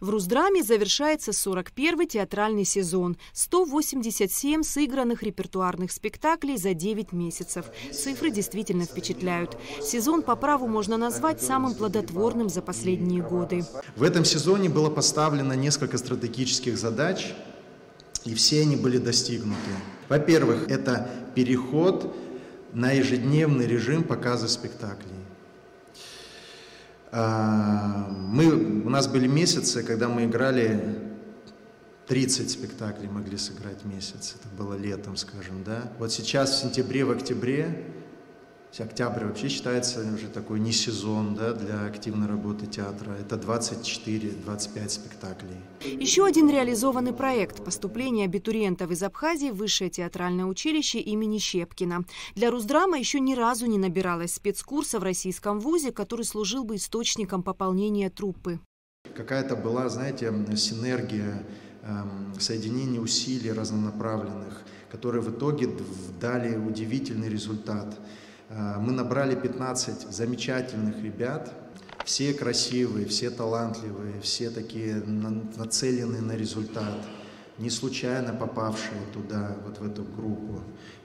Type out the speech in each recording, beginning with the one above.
В Русдраме завершается 41-й театральный сезон. 187 сыгранных репертуарных спектаклей за 9 месяцев. Цифры действительно впечатляют. Сезон по праву можно назвать самым плодотворным за последние годы. В этом сезоне было поставлено несколько стратегических задач, и все они были достигнуты. Во-первых, это переход на ежедневный режим показа спектаклей. У нас были месяцы, когда мы играли 30 спектаклей, могли сыграть в месяц. Это было летом, скажем, да. Вот сейчас в сентябре, в октябре, октябрь вообще считается уже такой не сезон, да, для активной работы театра. Это 24-25 спектаклей. Еще один реализованный проект – поступление абитуриентов из Абхазии в Высшее театральное училище имени Щепкина. Для Русдрама еще ни разу не набиралось спецкурса в российском вузе, который служил бы источником пополнения труппы. Какая-то была, знаете, синергия, соединение усилий разнонаправленных, которые в итоге дали удивительный результат. Мы набрали 15 замечательных ребят, все красивые, все талантливые, все такие нацеленные на результат, не случайно попавшие туда, вот в эту группу.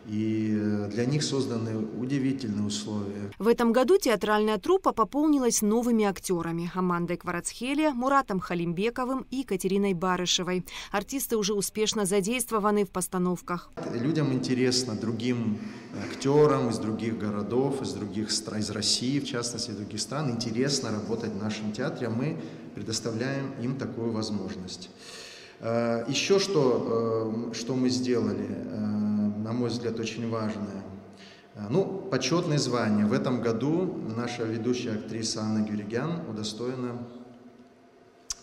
И для них созданы удивительные условия. В этом году театральная труппа пополнилась новыми актерами – Амандой Кварацхелия, Муратом Халимбековым и Екатериной Барышевой. Артисты уже успешно задействованы в постановках. Людям интересно, другим актерам из других городов, из России, в частности, из других стран, интересно работать в нашем театре, а мы предоставляем им такую возможность. Еще что мы сделали, на мой взгляд, очень важное. Почетное звание. В этом году наша ведущая актриса Анна Гюригян удостоена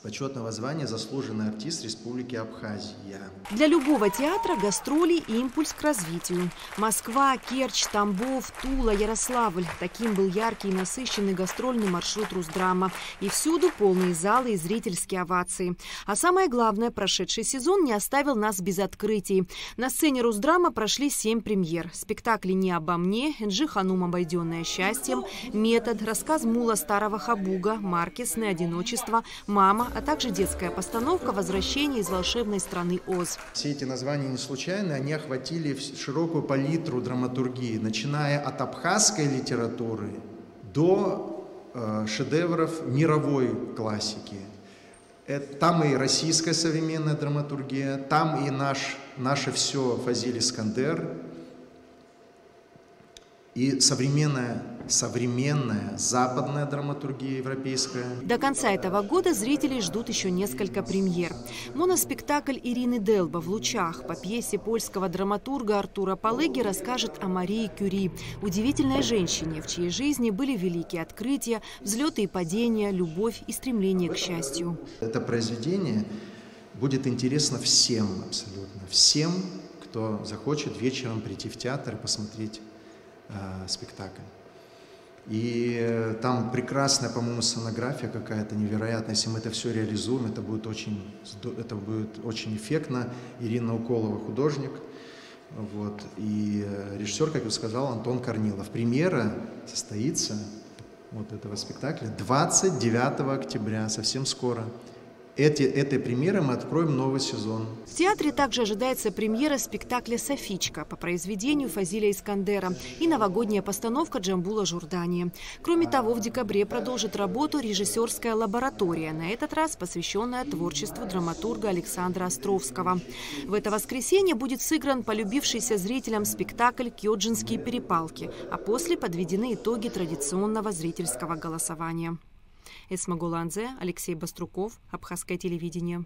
почетного звания «Заслуженный артист Республики Абхазия». Для любого театра гастроли – импульс к развитию. Москва, Керчь, Тамбов, Тула, Ярославль – таким был яркий и насыщенный гастрольный маршрут Русдрама. И всюду полные залы и зрительские овации. А самое главное, прошедший сезон не оставил нас без открытий. На сцене Русдрама прошли 7 премьер. Спектакли «Не обо мне», «Энджи Ханум, обойденная счастьем», «Метод», рассказ Мула Старого Хабуга, «Маркесное одиночество», «Мама», а также детская постановка «Возвращение из волшебной страны Оз». Все эти названия не случайны, они охватили широкую палитру драматургии, начиная от абхазской литературы до шедевров мировой классики. Там и российская современная драматургия, там и наше все Фазиль Искандер, и современная западная драматургия европейская. До конца этого года зрителей ждут еще несколько премьер. Моноспектакль Ирины Делба «В лучах» по пьесе польского драматурга Артура Палыги расскажет о Марии Кюри, удивительной женщине, в чьей жизни были великие открытия, взлеты и падения, любовь и стремление к счастью. Это произведение будет интересно всем, абсолютно всем, кто захочет вечером прийти в театр и посмотреть спектакль. И там прекрасная, по-моему, сценография какая-то невероятная. Если мы это все реализуем, это будет очень эффектно. Ирина Уколова художник, вот, и режиссер, как я сказал, Антон Корнилов. Премьера состоится вот этого спектакля 29 октября, совсем скоро. Этой премьерой мы откроем новый сезон. В театре также ожидается премьера спектакля «Софичка» по произведению Фазиля Искандера и новогодняя постановка Джамбула Журдани. Кроме того, в декабре продолжит работу режиссерская лаборатория, на этот раз посвященная творчеству драматурга Александра Островского. В это воскресенье будет сыгран полюбившийся зрителям спектакль «Кёджинские перепалки», а после подведены итоги традиционного зрительского голосования. Эсма Голанзе, Алексей Баструков, Абхазское телевидение.